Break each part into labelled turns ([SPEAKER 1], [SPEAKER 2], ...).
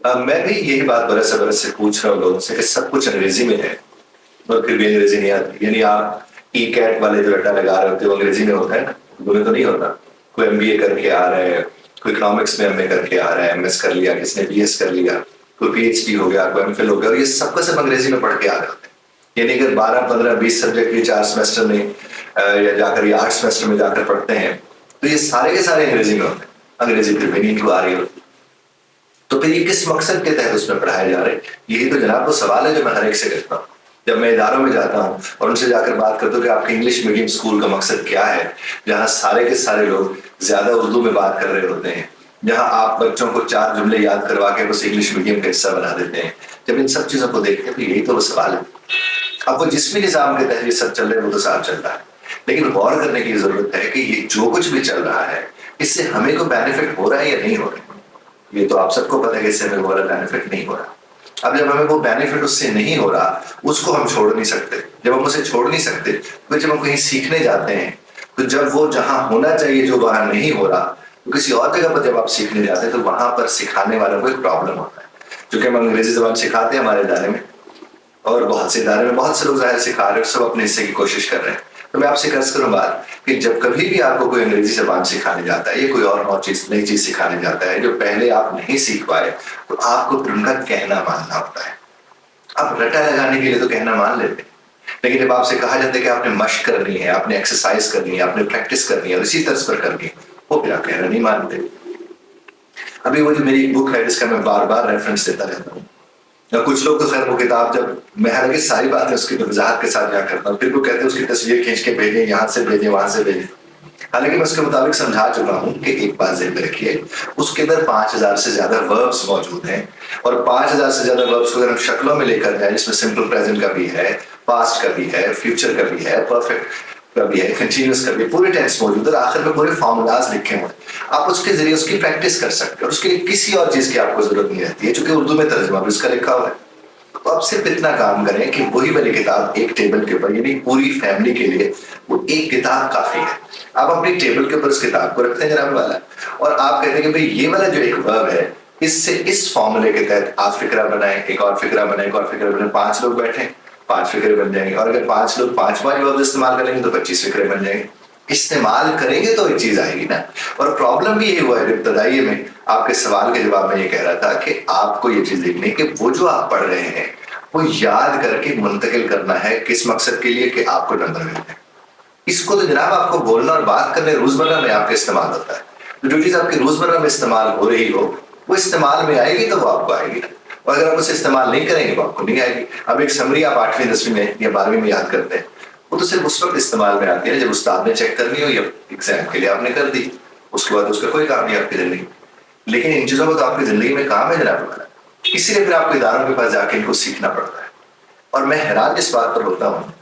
[SPEAKER 1] मैं भी यही बात बरस से पूछ रहा हूँ लोगों से कि सब कुछ अंग्रेजी में है और फिर भी अंग्रेजी नहीं आती। यानी आप ई कैट वाले जो रट्टा लगा रहे होते हो अंग्रेजी में होता है ना, उर्दू में तो नहीं होता। कोई एमबीए करके आ रहा है, कोई इकोनॉमिक्स में एमए करके आ रहा है, एमएस कर लिया, किसने बीएस कर लिया, कोई पीएचडी हो गया, कोई एमफिल हो गया, और ये सबका सब अंग्रेजी में पढ़ के आ रहे होते हैं। यानी अगर 12 15 20 सब्जेक्ट ये 4 सेमेस्टर में या जाकर ये 8 सेमेस्टर में जाकर पढ़ते हैं तो ये सारे के सारे अंग्रेजी में होते हैं। अंग्रेजी फिर भी नहीं इनको आ रही होती, तो फिर ये किस मकसद के तहत उसमें पढ़ाए जा रहे हैं? यही तो जनाब वो सवाल है जो मैं हर एक से करता हूँ जब मैं इदारों में जाता हूँ और उनसे जाकर बात करता हूँ कि आपके इंग्लिश मीडियम स्कूल का मकसद क्या है, जहाँ सारे के सारे लोग ज्यादा उर्दू में बात कर रहे होते हैं, जहाँ आप बच्चों को 4 जुमले याद करवा के उसे इंग्लिश मीडियम का हिस्सा बना देते हैं। जब इन सब चीजों को देखते हैं तो यही तो वो सवाल है। अब वो जिस भी निजाम के तहत ये सब चल रहे हैं वो तो साफ चल रहा है, लेकिन गौर करने की जरूरत है कि ये जो कुछ भी चल रहा है इससे हमें को बेनिफिट हो रहा है या नहीं हो रहा है। ये तो आप सबको पता है कि इससे हमें वो वाला बेनिफिट नहीं हो रहा। अब जब हमें वो बेनिफिट उससे नहीं हो रहा, उसको हम छोड़ नहीं सकते। जब हम उसे छोड़ नहीं सकते तो जब हम कहीं सीखने जाते हैं तो जब वो जहां होना चाहिए जो वहां नहीं हो रहा, तो किसी और जगह पर जब आप सीखने जाते हैं तो वहां पर सिखाने वालों को एक प्रॉब्लम होता है। क्योंकि हम अंग्रेजी जबान सिखाते हैं हमारे इदारे में, और बहुत से इदारे में बहुत से लोग जाहिर सिखा रहे हैं, सब अपने हिस्से की कोशिश कर रहे हैं। तो मैं आपसे कर्ज करूँ बात कि जब कभी भी आपको कोई अंग्रेजी जबान सिखाने जाता है या कोई और नई चीज सिखाने जाता है जो पहले आप नहीं सीख पाए, तो आपको फिर उनका कहना मानना होता है। आप रटा लगाने के लिए तो कहना मान लेते हैं, लेकिन जब आपसे कहा जाता है कि आपने मशक करनी है, आपने एक्सरसाइज करनी है, आपने प्रैक्टिस करनी है और इसी तर्ज पर करनी है, वो फिर आप कहना नहीं मानते। अभी वो जो मेरी बुक है जिसका मैं बार बार रेफरेंस देता रहता हूँ, कुछ लोग तो खैर वो किताब जब मैं हालांकि सारी बातें उसकी वजाहत के साथ क्या करता हूँ, फिर वो कहते हैं उसकी तस्वीर खींच के भेजें, यहाँ से भेजें, वहां से भेजें। हालांकि मैं उसके मुताबिक समझा चुका हूँ कि एक बात ज़हन में रखिए, उसके अंदर 5000 से ज्यादा वर्ब्स मौजूद हैं, और 5000 से ज्यादा वर्ब्स को अगर हम शक्लों में लेकर जाए जिसमें सिंपल प्रेजेंट का भी है, पास्ट का भी है, फ्यूचर का भी है, परफेक्ट का भी है, कंटिन्यूअस का भी, पूरे टेंस मौजूद है, आखिर में पूरे फॉर्मूलाज लिखे हुए हैं। आप उसके जरिए उसकी प्रैक्टिस कर सकते हैं और उसके लिए किसी और चीज की आपको जरूरत नहीं रहती है, चूंकि उर्दू में तर्जुमा भी उसका लिखा हुआ है। तो अब सिर्फ इतना काम करें कि वही वाली किताब एक टेबल के ऊपर, यानी पूरी फैमिली के लिए वो एक किताब काफी है। आप अपनी टेबल के ऊपर उस किताब को रखते हैं जनाब वाला, और आप कहते हैं कि भाई ये वाला जो एक वर्ब है इससे इस फॉर्मूले के तहत आप फिक्रा बनाए, एक और फिक्रा बनाए, एक और फिक्रा बनाए, 5 लोग बैठे 5 फिक्रे बन जाएंगे, और अगर 5 लोग 5 वर्ब इस्तेमाल करेंगे तो 25 फिक्रे बन जाएंगे। इस्तेमाल करेंगे तो एक चीज आएगी ना। और प्रॉब्लम भी यही हुआ है इब्तदाई में आपके सवाल के जवाब में ये कह रहा था कि आपको ये चीज देखनी है कि वो जो आप पढ़ रहे हैं वो याद करके मुंतकिल करना है, किस मकसद के लिए, कि आपको नंबर मिलते। इसको तो जनाब आपको बोलना और बात करने रोजमर्रा में आपके इस्तेमाल होता है। तो जो चीज आपकी रोजमर्रा में इस्तेमाल हो रही हो वो इस्तेमाल में आएगी तो वो आपको आएगी, और अगर आप उसे इस्तेमाल नहीं करेंगे वो आपको नहीं आएगी। अब एक समरी आप 8वीं 10वीं में या 12वीं में याद करते हैं, वो तो सिर्फ उस वक्त इस्तेमाल में आती है जब उस्ताद ने चेक करनी हो या एग्जाम के लिए आपने कर दी, उसके बाद उसका कोई काम नहीं आपकी जिंदगी। लेकिन इन चीजों को तो आपकी जिंदगी में काम है जनाब वाला, इसीलिए फिर आपको इदारों के पास जाके इनको सीखना पड़ता है। और मैं हैरान इस बात पर होता हूँ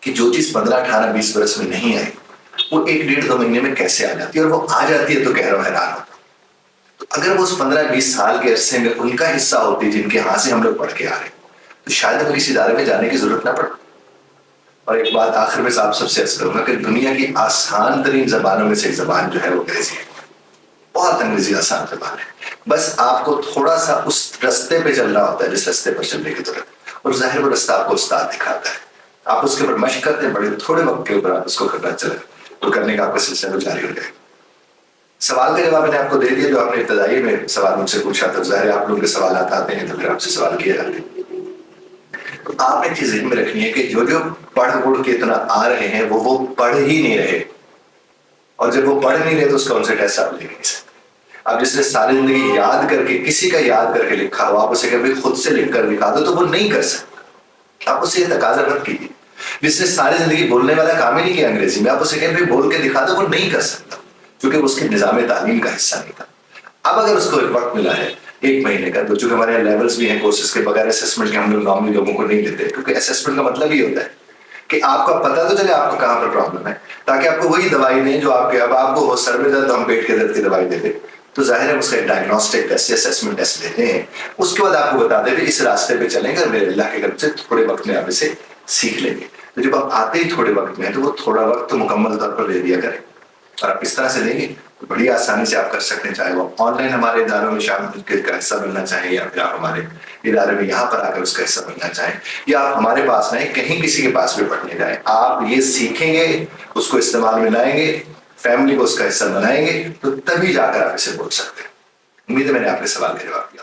[SPEAKER 1] कि जो चीज 15 18 20 वर्ष में नहीं आई वो 1 डेढ़ 2 महीने में कैसे आ जाती है, और वो आ जाती है तो कह रहा हूँ हैरान होता। तो अगर वो उस 15 20 साल के अरसे में उनका हिस्सा होती जिनके हाथ से हम लोग पढ़ के आ रहे तो शायद हमें किसी इदारे में जाने की जरूरत ना पड़े। और एक बात आखिर में आप सबसे अर्ज करूंगा कि दुनिया की आसान तरीन जबानों में से एक जबान जो है वो अंग्रेजी है। बहुत अंग्रेजी आसान जबान है, बस आपको थोड़ा सा उस रास्ते पे चलना होता है जिस रास्ते पर चलने की जरूरत, और जाहिर वो रास्ता आपको उस्ताद दिखाता है। आप उसके ऊपर मशक करते हैं, बड़े थोड़े वक्त के ऊपर आप उसको करना चले तो करने का आपका सिलसिला जारी हो जाएगा। सवाल का जवाब मैंने आपको दे दिया जो आपने इब्तदाई में सवाल मुझसे पूछा था। जाहिर आप लोगों के सवाल आते हैं तो फिर आपसे सवाल किए जाते हैं। तो आपने चीज ध्यान में रखनी है कि जो जो पढ़ उड़ के इतना आ रहे हैं वो पढ़ ही नहीं रहे, और जब वो पढ़ नहीं रहे तो उसका उनसे टेस्ट आप ले नहीं सकते। अब जिसने सारी जिंदगी याद करके किसी का याद करके लिखा हो, आप उसे कभी खुद से लिख कर दिखा दो तो वो नहीं कर सकता। आप उसे तकाजा मत कीजिए। जिसने सारी जिंदगी बोलने वाला काम ही नहीं किया अंग्रेजी में, आप उसे कभी बोल के दिखा दो, वो नहीं कर सकता क्योंकि उसके निजाम तालीम का हिस्सा नहीं था। अब अगर उसको एक वक्त मिला है 1 महीने का, तो चूंकि हमारे यहाँ लेवल्स भी हैं कोर्सेज के, बगैर असेसमेंट के हम लोग नॉर्मली लोगों को नहीं लेते, क्योंकि असेसमेंट का मतलब ही होता है कि आपको पता तो चले आपको कहाँ पर प्रॉब्लम है, ताकि आपको वही दवाई दें जो आपके, अब आपको हो सर में दर्द, हम पेट के दर्द की दवाई देते, तो जाहिर है उसका डायग्नोस्टिक टेस्ट या असेसमेंट टेस्ट लेते हैं। उसके बाद आपको बता दें इस रास्ते पे चलेंगे, मेरे अल्लाह के करम से थोड़े वक्त में आप इसे सीख लेंगे। तो जब आप आते ही थोड़े वक्त में, तो वो थोड़ा वक्त तो मुकम्मल तौर पर दे दिया करें, और आप इस तरह से देंगे بڑی آسانی سے آپ کر سکتے ہیں، چاہے وہ آن لائن ہمارے اداروں میں شامل کا حصہ بننا چاہیں، یا پھر آپ ہمارے ادارے میں یہاں پر آ کر اس کا حصہ بننا چاہیں، یا آپ ہمارے پاس نہیں کہیں کسی کے پاس بھی پڑھنے جائیں، آپ یہ سیکھیں گے، اس کو استعمال میں لائیں گے، فیملی کو اس کا حصہ بنائیں گے، تو تبھی جا کر آپ اسے بول سکتے ہیں۔ امید ہے میں نے آپ کے سوال کا جواب دیا۔